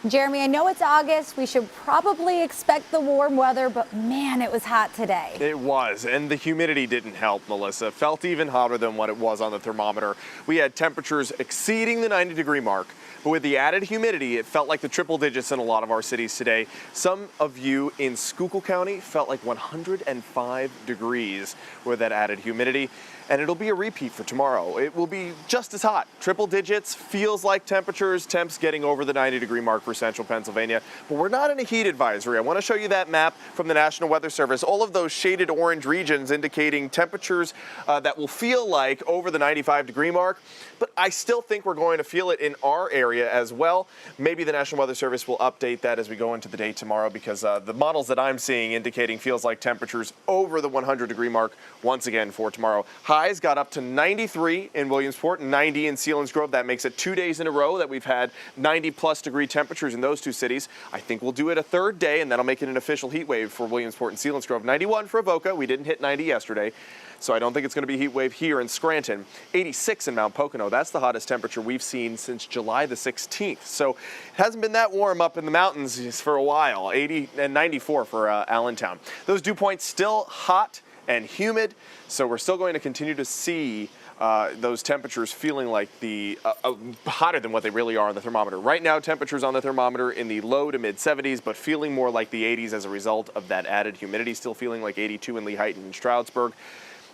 Jeremy, I know it's August. We should probably expect the warm weather, but man, it was hot today. It was, and the humidity didn't help, Melissa. Felt even hotter than what it was on the thermometer. We had temperatures exceeding the 90-degree mark, but with the added humidity, it felt like the triple digits in a lot of our cities today. Some of you in Schuylkill County felt like 105 degrees with that added humidity. And it'll be a repeat for tomorrow. It will be just as hot. Triple digits, feels like temperatures, temps getting over the 90-degree mark for central Pennsylvania. But we're not in a heat advisory. I want to show you that map from the National Weather Service. All of those shaded orange regions indicating temperatures that will feel like over the 95-degree mark. But I still think we're going to feel it in our area as well. Maybe the National Weather Service will update that as we go into the day tomorrow, because the models that I'm seeing indicating feels like temperatures over the 100-degree mark once again for tomorrow. Highs got up to 93 in Williamsport, 90 in Selinsgrove. That makes it 2 days in a row that we've had 90-plus degree temperatures in those two cities. I think we'll do it a third day, and that'll make it an official heat wave for Williamsport and Selinsgrove. 91 for Avoca. We didn't hit 90 yesterday, so I don't think it's going to be a heat wave here in Scranton. 86 in Mount Pocono. That's the hottest temperature we've seen since July the 16th. So it hasn't been that warm up in the mountains for a while. 80 and 94 for Allentown. Those dew points still hot and humid, so we're still going to continue to see those temperatures feeling like hotter than what they really are on the thermometer. Right now, temperatures on the thermometer in the low to mid 70s, but feeling more like the 80s as a result of that added humidity. Still feeling like 82 in Lehighton and Stroudsburg.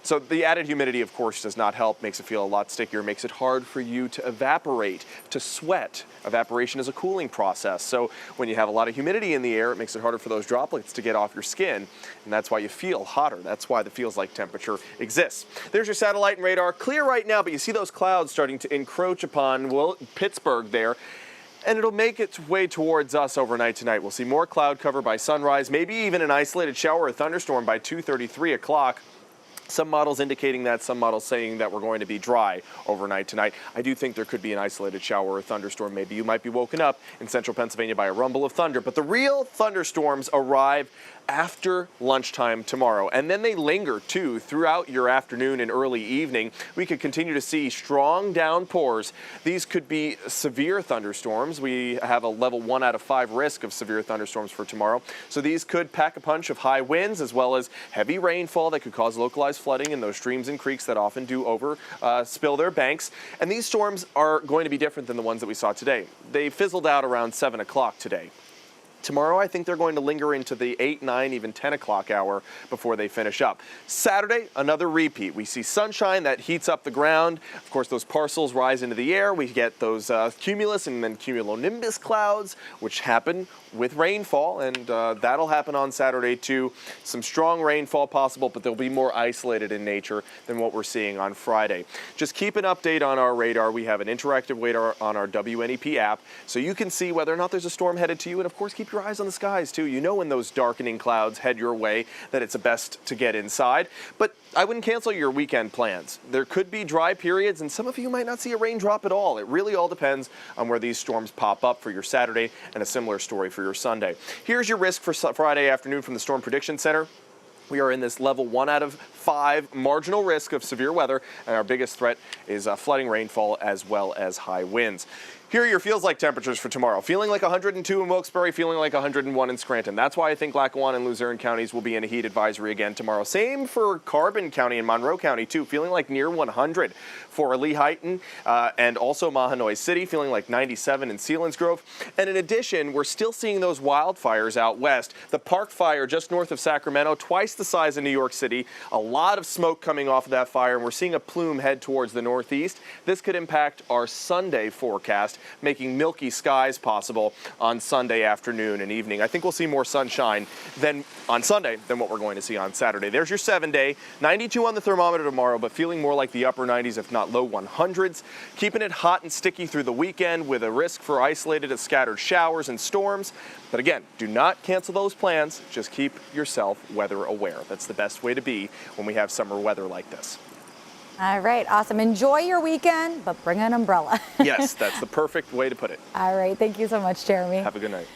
So the added humidity, of course, does not help, makes it feel a lot stickier, makes it hard for you to evaporate, to sweat. Evaporation is a cooling process. So when you have a lot of humidity in the air, it makes it harder for those droplets to get off your skin. And that's why you feel hotter. That's why the feels like temperature exists. There's your satellite and radar. Clear right now, but you see those clouds starting to encroach upon Pittsburgh there. And it'll make its way towards us overnight tonight. We'll see more cloud cover by sunrise, maybe even an isolated shower or thunderstorm by 2:30, 3 o'clock. Some models indicating that, some models saying that we're going to be dry overnight tonight. I do think there could be an isolated shower or thunderstorm. Maybe you might be woken up in central Pennsylvania by a rumble of thunder. But the real thunderstorms arrive after lunchtime tomorrow. And then they linger, too, throughout your afternoon and early evening. We could continue to see strong downpours. These could be severe thunderstorms. We have a level 1 out of 5 risk of severe thunderstorms for tomorrow. So these could pack a punch of high winds as well as heavy rainfall that could cause localized flooding in those streams and creeks that often do spill their banks. And these storms are going to be different than the ones that we saw today. They fizzled out around 7 o'clock today. Tomorrow, I think they're going to linger into the 8, 9, even 10 o'clock hour before they finish up. Saturday, another repeat. We see sunshine that heats up the ground. Of course, those parcels rise into the air. We get those cumulus and then cumulonimbus clouds, which happen with rainfall, and that'll happen on Saturday too. Some strong rainfall possible, but they'll be more isolated in nature than what we're seeing on Friday. Just keep an update on our radar. We have an interactive radar on our WNEP app, so you can see whether or not there's a storm headed to you, and of course keep your eyes on the skies too. You know when those darkening clouds head your way that it's best to get inside, but I wouldn't cancel your weekend plans. There could be dry periods, and some of you might not see a raindrop at all. It really all depends on where these storms pop up for your Saturday, and a similar story for your Sunday. Here's your risk for Friday afternoon from the Storm Prediction Center. We are in this level 1 out of 5 marginal risk of severe weather, and our biggest threat is flooding, rainfall, as well as high winds. Here are your feels like temperatures for tomorrow. Feeling like 102 in Wilkes-Barre, feeling like 101 in Scranton. That's why I think Lackawanna and Luzerne counties will be in a heat advisory again tomorrow. Same for Carbon County and Monroe County too, feeling like near 100 for Lehighton and also Mahanoy City, feeling like 97 in Selinsgrove. And in addition, we're still seeing those wildfires out west. The Park Fire just north of Sacramento, twice the size of New York City. A lot of smoke coming off of that fire, and we're seeing a plume head towards the northeast. This could impact our Sunday forecast, making milky skies possible on Sunday afternoon and evening. I think we'll see more sunshine than on Sunday than what we're going to see on Saturday. There's your 7-day. 92 on the thermometer tomorrow, but feeling more like the upper 90s, if not low 100s. Keeping it hot and sticky through the weekend with a risk for isolated and scattered showers and storms. But again, do not cancel those plans. Just keep yourself weather aware. That's the best way to be when we have summer weather like this. All right, awesome. Enjoy your weekend, but bring an umbrella. Yes, that's the perfect way to put it. All right, thank you so much, Jeremy. Have a good night.